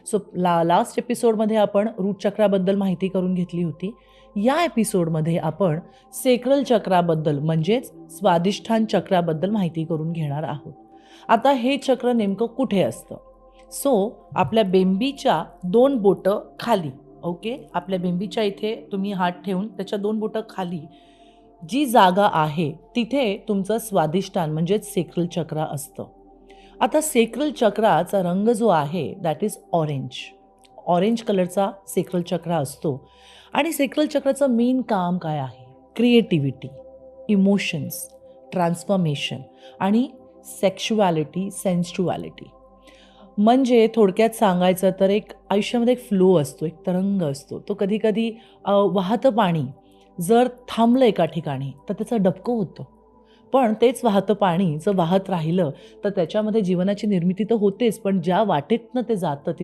So last एपिसोडमध्ये आपण route चक्राबद्दल माहिती करून घेतली होती. या एपिसोडमध्ये आपण सेक्रल चक्राबद्दल म्हणजेच स्वादिष्ठान चक्राबद्दल माहिती करून घेणार आहोत. आता हे चक्र नेमकं कुठे असतं? सो आपल्या बेंबीच्या 2 बोटं खाली, ओके, आपल्या बेंबीच्या इथे तुम्ही हात ठेवून त्याच्या 2 बोटं खाली जी जागा आहे तिथे तुमचं स्वादिष्ठान म्हणजेच सेक्रल चक्र असतं. आता सेक्रल चक्राचा रंग जो आहे दॅट इज ऑरेंज कलरचा सेक्रल चक्र असतो. आणि सेक्रल चक्राचं मेन काम काय आहे? क्रिएटिव्हिटी, इमोशन्स, ट्रान्सफॉर्मेशन आणि सेक्शुॲलिटी, सेन्स्युॲलिटी. म्हणजे थोडक्यात सांगायचं तर एक आयुष्यामध्ये एक फ्लो असतो, एक तरंग असतो. तो कधी वाहतं पाणी जर थांबलं एका ठिकाणी तर त्याचं डबकं होतं. पण तेच वाहतं पाणी जर वाहत राहिलं तर त्याच्यामध्ये जीवनाची निर्मिती तर होतेच, पण ज्या वाटेतनं ते जातं